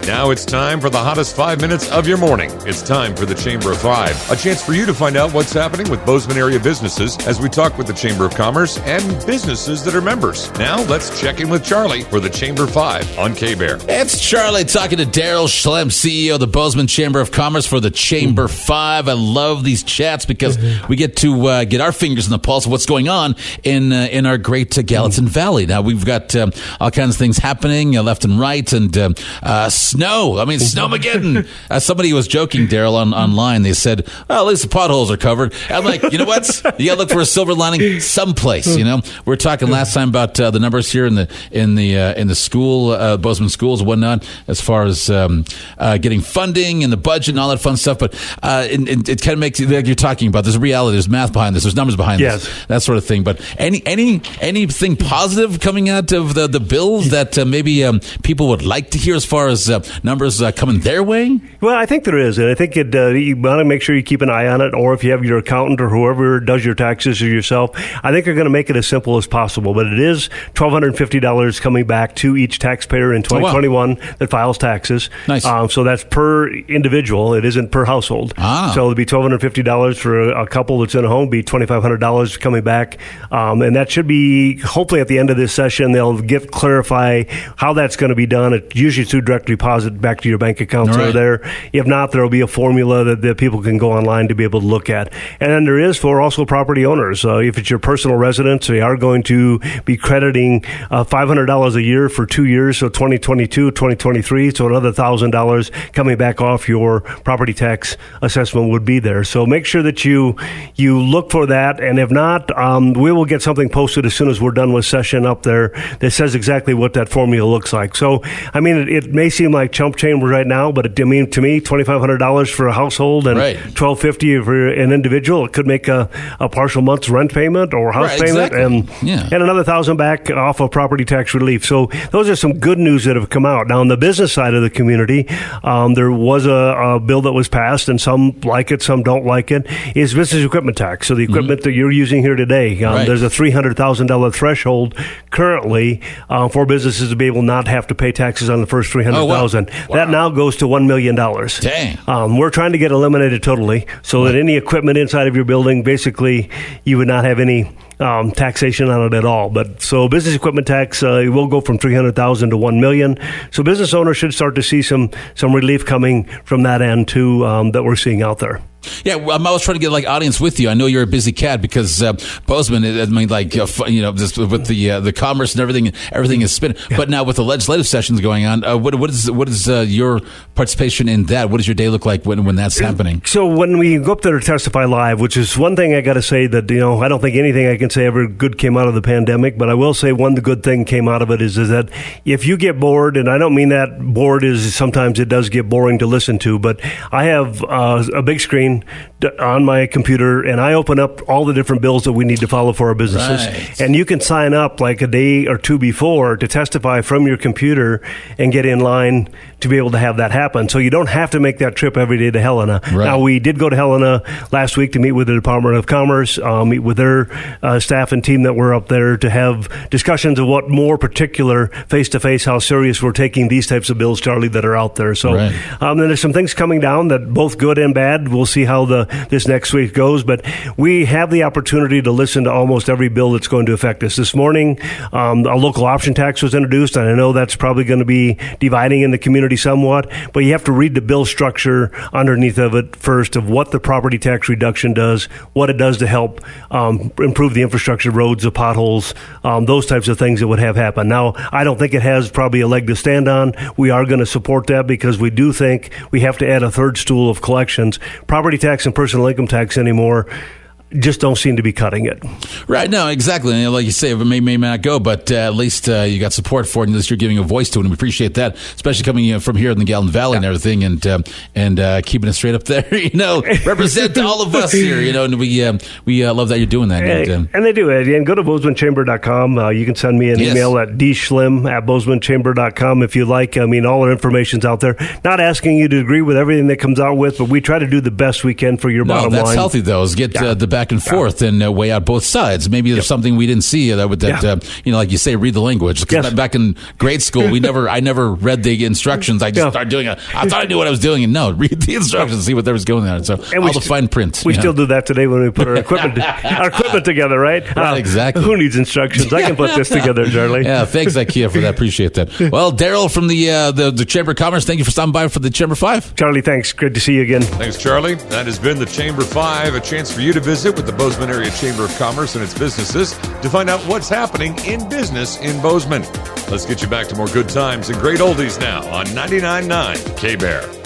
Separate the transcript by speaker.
Speaker 1: Now it's time for the hottest 5 minutes of your morning. It's time for the Chamber of Five, a chance for you to find out what's happening with Bozeman area businesses as we talk with the Chamber of Commerce and businesses that are members. Now let's check in with Charlie for the Chamber 5 on KBEAR.
Speaker 2: It's Charlie talking to Daryl, Schliem, CEO of the Bozeman Chamber of Commerce for the Chamber 5. I love these chats because we get to get our fingers in the pulse of what's going on in our great Gallatin Valley. Now, we've got all kinds of things happening left and right, and snow. I mean, Snowmageddon. Somebody was joking, Daryl, online. They said, well, at least the potholes are covered. I'm like, you know what? You got to look for a silver lining someplace, you know? We were talking last time about the numbers here in the school, Bozeman schools and whatnot, as far as getting funding and the budget and all that fun stuff. But it kind of makes you, like you're talking about, there's a reality, there's math behind this, there's numbers behind this, that sort of thing. But anything positive coming out of the bills that maybe people would like to hear as far as numbers coming their way?
Speaker 3: Well, I think there is, and I think you want to make sure you keep an eye on it, or if you have your accountant or whoever does your taxes or yourself, I think they're going to make it as simple as possible. But it is $1,250 coming back to each taxpayer in 2021 that files taxes. Nice. So that's per individual. It isn't per household. So it'll be $1,250 for a couple that's in a home, be $2,500 coming back. And that should be, hopefully at the end of this session, they'll clarify how that's going to be done. It's usually through direct deposit back to your bank accounts over there. If not, there will be a formula that people can go online to be able to look at. And then there is for also property owners. If it's your personal residence, they are going to be crediting $500 a year for 2 years, so 2022, 2023, so another $1,000 coming back off your property tax assessment would be there. So make sure that you look for that, and if not, we will get something posted as soon as we're done with session up there that says exactly what that formula looks like. So, I mean, it may seem like chump change right now, but to me, $2,500 for a household and $1,250 for an individual, it could make a partial month's rent payment or house payment, and another $1,000 back off of property tax relief. So those are some good news that have come out. Now, on the business side of the community, there was a bill that was passed, and some like it, some don't like it, is business equipment tax. So the equipment that you're using here today, there's a $300,000 threshold currently for businesses to be able not have to pay taxes on the first $300,000. That now goes to $1 million. Dang. We're trying to get eliminated totally so that any equipment inside of your building, basically, you would not have any taxation on it at all. But so business equipment tax will go from $300,000 to $1 million. So business owners should start to see some relief coming from that end too that we're seeing out there.
Speaker 2: Yeah, I'm always trying to get audience with you. I know you're a busy cat because Bozeman, I mean, just with the commerce and everything is spinning. But now with the legislative sessions going on, what is your participation in that? What does your day look like when that's happening? So
Speaker 3: when we go up there to testify live, which is one thing I got to say that I don't think anything I can say ever good came out of the pandemic, but I will say one good thing came out of it is that if you get bored, and I don't mean that bored is sometimes it does get boring to listen to, but I have a big screen on my computer, and I open up all the different bills that we need to follow for our businesses. And you can sign up like a day or two before to testify from your computer and get in line to be able to have that happen. So you don't have to make that trip every day to Helena. Now, we did go to Helena last week to meet with the Department of Commerce, meet with their staff and team that were up there to have discussions of what more particular face-to-face, how serious we're taking these types of bills, Charlie, that are out there. So then there's some things coming down that both good and bad. We'll see how this next week goes, but we have the opportunity to listen to almost every bill that's going to affect us. This morning, a local option tax was introduced, and I know that's probably going to be dividing in the community somewhat, but you have to read the bill structure underneath of it first of what the property tax reduction does, what it does to help improve the infrastructure, roads, the potholes, those types of things that would have happen. Now, I don't think it has probably a leg to stand on. We are going to support that because we do think we have to add a third stool of collections. Property tax and personal income tax anymore just don't seem to be cutting it.
Speaker 2: Right. No, exactly. And like you say, it may not go, but at least you got support for it, and at least you're giving a voice to it, and we appreciate that, especially coming from here in the Gallatin Valley and everything, and keeping it straight up there, represent all of us here, and we love that you're doing that.
Speaker 3: And they do it. And go to BozemanChamber.com. You can send me an email at dschliem@BozemanChamber.com if you like. I mean, all our information's out there. Not asking you to agree with everything that comes out with, but we try to do the best we can for your bottom line.
Speaker 2: That's healthy, though, is get the back back and forth and weigh out both sides. Maybe there's something we didn't see like you say, read the language. Because back in grade school, I never read the instructions. I just started doing it. I thought I knew what I was doing, and no, read the instructions, see what there was going on. So all the fine print.
Speaker 3: We still do that today when we put our equipment together, right?
Speaker 2: Right, exactly.
Speaker 3: Who needs instructions? I can put this together, Charlie.
Speaker 2: Yeah, thanks, IKEA, for that. Appreciate that. Well, Daryl from the Chamber of Commerce, thank you for stopping by for the Chamber 5.
Speaker 3: Charlie, thanks. Good to see you again.
Speaker 1: Thanks, Charlie. That has been the Chamber 5, a chance for you to visit with the Bozeman Area Chamber of Commerce and its businesses to find out what's happening in business in Bozeman. Let's get you back to more good times and great oldies now on 99.9 KBEAR.